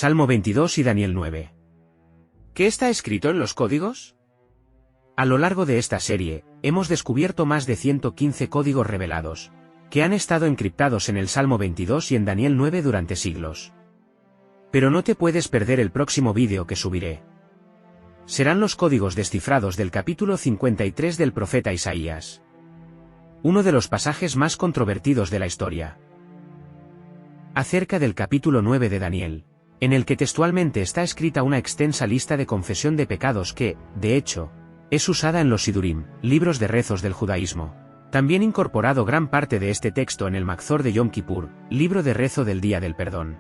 Salmo 22 y Daniel 9. ¿Qué está escrito en los códigos? A lo largo de esta serie, hemos descubierto más de 115 códigos revelados, que han estado encriptados en el Salmo 22 y en Daniel 9 durante siglos. Pero no te puedes perder el próximo vídeo que subiré. Serán los códigos descifrados del capítulo 53 del profeta Isaías. Uno de los pasajes más controvertidos de la historia. Acerca del capítulo 9 de Daniel, en el que textualmente está escrita una extensa lista de confesión de pecados que, de hecho, es usada en los Sidurim, libros de rezos del judaísmo. También incorporado gran parte de este texto en el Mazor de Yom Kippur, libro de rezo del Día del Perdón.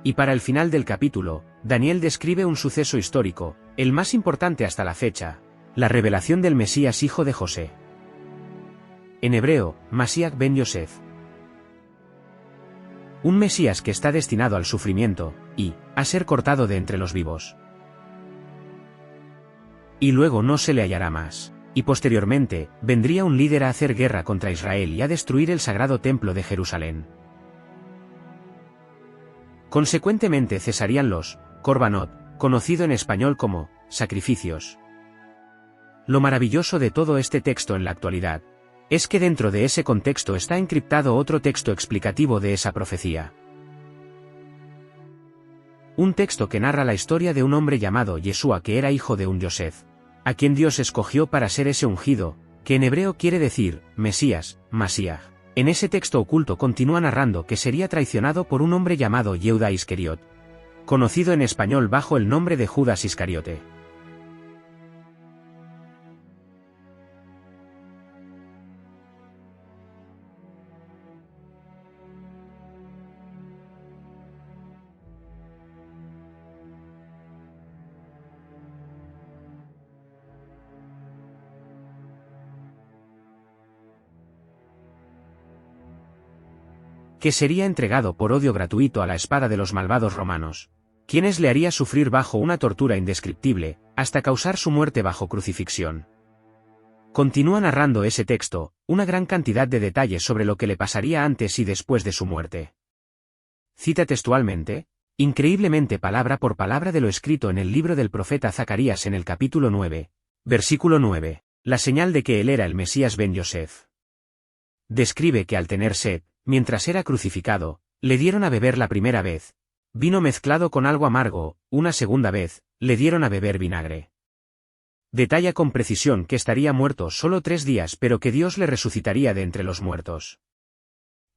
Y para el final del capítulo, Daniel describe un suceso histórico, el más importante hasta la fecha, la revelación del Mesías hijo de José. En hebreo, Mashiach ben Yosef. Un Mesías que está destinado al sufrimiento, y a ser cortado de entre los vivos. Y luego no se le hallará más. Y posteriormente, vendría un líder a hacer guerra contra Israel y a destruir el sagrado templo de Jerusalén. Consecuentemente cesarían los Korbanot, conocido en español como sacrificios. Lo maravilloso de todo este texto en la actualidad, es que dentro de ese contexto está encriptado otro texto explicativo de esa profecía. Un texto que narra la historia de un hombre llamado Yeshua que era hijo de un Yosef, a quien Dios escogió para ser ese ungido, que en hebreo quiere decir, Mesías, Mashiach. En ese texto oculto continúa narrando que sería traicionado por un hombre llamado Yehuda Iscariot, conocido en español bajo el nombre de Judas Iscariote. Que sería entregado por odio gratuito a la espada de los malvados romanos, quienes le haría sufrir bajo una tortura indescriptible, hasta causar su muerte bajo crucifixión. Continúa narrando ese texto, una gran cantidad de detalles sobre lo que le pasaría antes y después de su muerte. Cita textualmente, increíblemente palabra por palabra de lo escrito en el libro del profeta Zacarías en el capítulo 9, versículo 9, la señal de que él era el Mesías ben Yosef. Describe que al tener sed, mientras era crucificado, le dieron a beber la primera vez vino mezclado con algo amargo, una segunda vez, le dieron a beber vinagre. Detalla con precisión que estaría muerto solo 3 días pero que Dios le resucitaría de entre los muertos.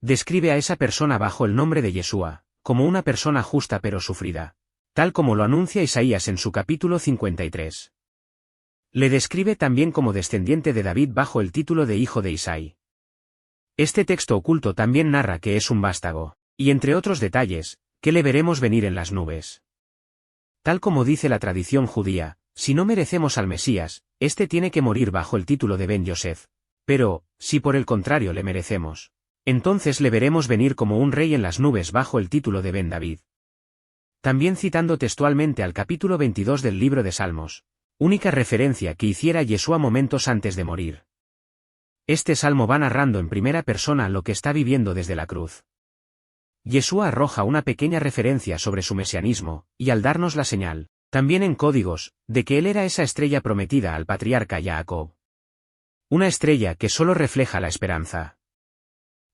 Describe a esa persona bajo el nombre de Yeshua, como una persona justa pero sufrida, tal como lo anuncia Isaías en su capítulo 53. Le describe también como descendiente de David bajo el título de hijo de Isaí. Este texto oculto también narra que es un vástago, y entre otros detalles, que le veremos venir en las nubes. Tal como dice la tradición judía, si no merecemos al Mesías, este tiene que morir bajo el título de Ben Yosef. Pero, si por el contrario le merecemos, entonces le veremos venir como un rey en las nubes bajo el título de Ben David. También citando textualmente al capítulo 22 del libro de Salmos, única referencia que hiciera Yeshua momentos antes de morir. Este salmo va narrando en primera persona lo que está viviendo desde la cruz. Yeshua arroja una pequeña referencia sobre su mesianismo, y al darnos la señal, también en códigos, de que él era esa estrella prometida al patriarca Jacob. Una estrella que solo refleja la esperanza.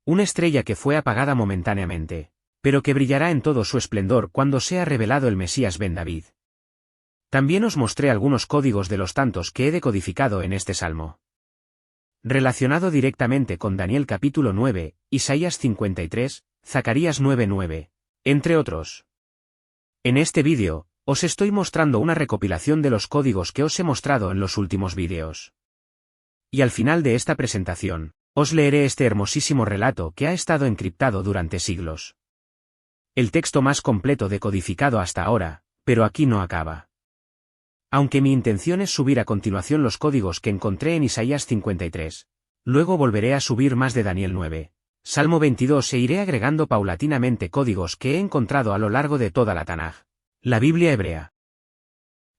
Una estrella que fue apagada momentáneamente, pero que brillará en todo su esplendor cuando sea revelado el Mesías ben David. También os mostré algunos códigos de los tantos que he decodificado en este salmo. Relacionado directamente con Daniel capítulo 9, Isaías 53, Zacarías 9:9, entre otros. En este vídeo, os estoy mostrando una recopilación de los códigos que os he mostrado en los últimos vídeos. Y al final de esta presentación, os leeré este hermosísimo relato que ha estado encriptado durante siglos. El texto más completo decodificado hasta ahora, pero aquí no acaba. Aunque mi intención es subir a continuación los códigos que encontré en Isaías 53, luego volveré a subir más de Daniel 9, Salmo 22 e iré agregando paulatinamente códigos que he encontrado a lo largo de toda la Tanaj, la Biblia hebrea.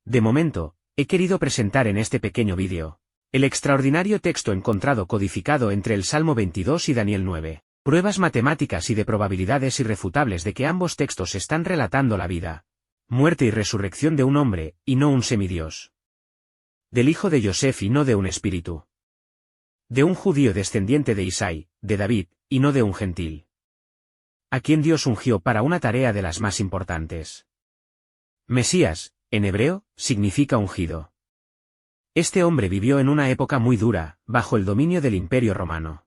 De momento, he querido presentar en este pequeño vídeo el extraordinario texto encontrado codificado entre el Salmo 22 y Daniel 9. Pruebas matemáticas y de probabilidades irrefutables de que ambos textos están relatando la vida, muerte y resurrección de un hombre, y no un semidios. Del hijo de Yosef y no de un espíritu. De un judío descendiente de Isai, de David, y no de un gentil. A quien Dios ungió para una tarea de las más importantes. Mesías, en hebreo, significa ungido. Este hombre vivió en una época muy dura, bajo el dominio del Imperio Romano.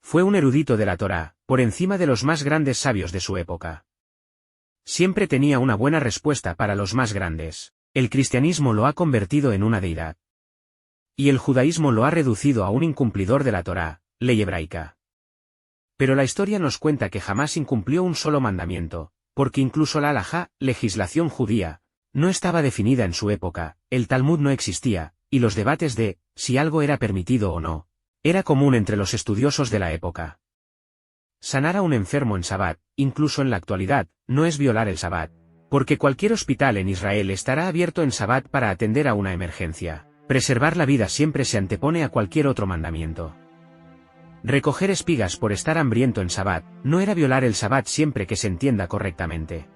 Fue un erudito de la Torá, por encima de los más grandes sabios de su época. Siempre tenía una buena respuesta para los más grandes. El cristianismo lo ha convertido en una deidad. Y el judaísmo lo ha reducido a un incumplidor de la Torá, ley hebraica. Pero la historia nos cuenta que jamás incumplió un solo mandamiento, porque incluso la halajá, legislación judía, no estaba definida en su época, el Talmud no existía, y los debates de si algo era permitido o no, era común entre los estudiosos de la época. Sanar a un enfermo en Sabbat, incluso en la actualidad, no es violar el Sabbat, porque cualquier hospital en Israel estará abierto en Sabbat para atender a una emergencia. Preservar la vida siempre se antepone a cualquier otro mandamiento. Recoger espigas por estar hambriento en Sabbat, no era violar el Sabbat siempre que se entienda correctamente.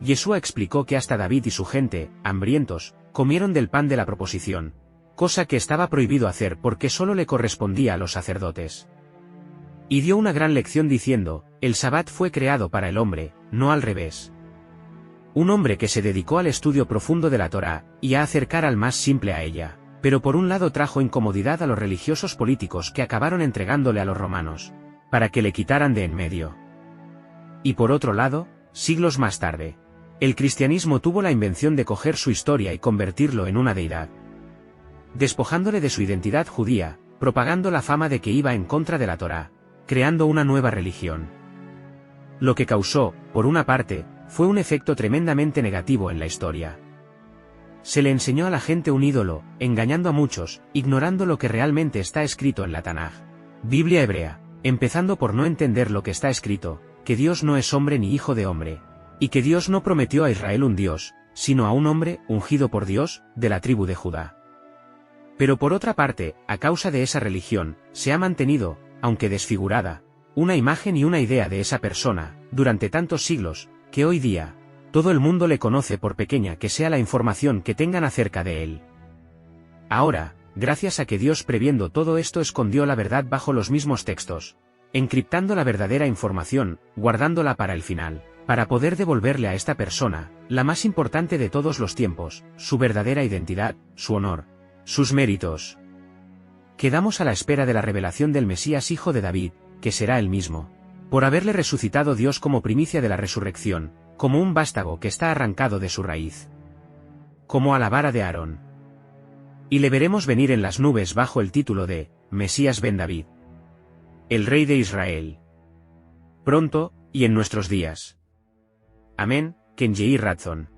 Yeshua explicó que hasta David y su gente, hambrientos, comieron del pan de la proposición, cosa que estaba prohibido hacer porque solo le correspondía a los sacerdotes. Y dio una gran lección diciendo, el Sabbat fue creado para el hombre, no al revés. Un hombre que se dedicó al estudio profundo de la Torá, y a acercar al más simple a ella, pero por un lado trajo incomodidad a los religiosos políticos que acabaron entregándole a los romanos, para que le quitaran de en medio. Y por otro lado, siglos más tarde, el cristianismo tuvo la invención de coger su historia y convertirlo en una deidad. Despojándole de su identidad judía, propagando la fama de que iba en contra de la Torá, creando una nueva religión. Lo que causó, por una parte, fue un efecto tremendamente negativo en la historia. Se le enseñó a la gente un ídolo, engañando a muchos, ignorando lo que realmente está escrito en la Tanaj, Biblia hebrea, empezando por no entender lo que está escrito, que Dios no es hombre ni hijo de hombre, y que Dios no prometió a Israel un Dios, sino a un hombre, ungido por Dios, de la tribu de Judá. Pero por otra parte, a causa de esa religión, se ha mantenido, aunque desfigurada, una imagen y una idea de esa persona, durante tantos siglos, que hoy día, todo el mundo le conoce por pequeña que sea la información que tengan acerca de él. Ahora, gracias a que Dios previendo todo esto escondió la verdad bajo los mismos textos, encriptando la verdadera información, guardándola para el final, para poder devolverle a esta persona, la más importante de todos los tiempos, su verdadera identidad, su honor, sus méritos. Quedamos a la espera de la revelación del Mesías hijo de David, que será el mismo. Por haberle resucitado Dios como primicia de la resurrección, como un vástago que está arrancado de su raíz. Como a la vara de Aarón. Y le veremos venir en las nubes bajo el título de Mesías ben David. El Rey de Israel. Pronto, y en nuestros días. Amén, Ken Yehi Ratzon.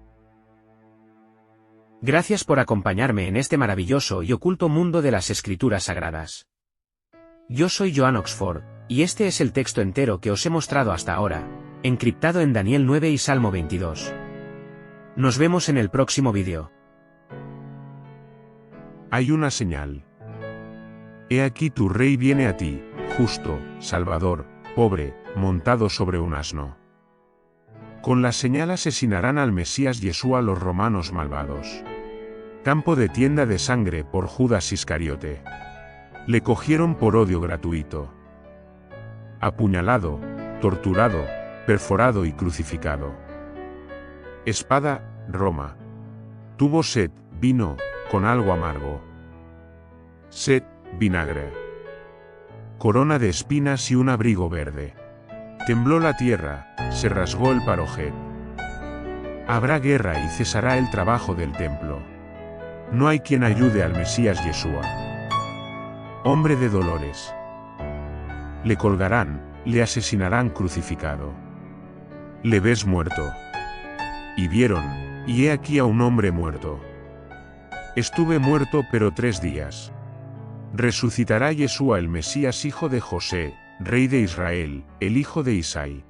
Gracias por acompañarme en este maravilloso y oculto mundo de las Escrituras Sagradas. Yo soy Joan Oxford, y este es el texto entero que os he mostrado hasta ahora, encriptado en Daniel 9 y Salmo 22. Nos vemos en el próximo vídeo. Hay una señal. He aquí tu rey viene a ti, justo, salvador, pobre, montado sobre un asno. Con la señal asesinarán al Mesías Yeshua los romanos malvados. Campo de tienda de sangre por Judas Iscariote. Le cogieron por odio gratuito. Apuñalado, torturado, perforado y crucificado. Espada, Roma. Tuvo sed, vino, con algo amargo. Sed, vinagre. Corona de espinas y un abrigo verde. Tembló la tierra, se rasgó el parojet. Habrá guerra y cesará el trabajo del templo. No hay quien ayude al Mesías Yeshua. Hombre de dolores. Le colgarán, le asesinarán crucificado. Le ves muerto. Y vieron, y he aquí a un hombre muerto. Estuve muerto pero 3 días. Resucitará Yeshua el Mesías hijo de José, rey de Israel, el hijo de Isai.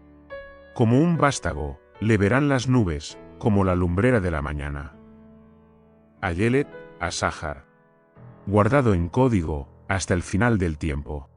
Como un vástago, le verán las nubes, como la lumbrera de la mañana. Ayelet, a Sahar. Guardado en código, hasta el final del tiempo.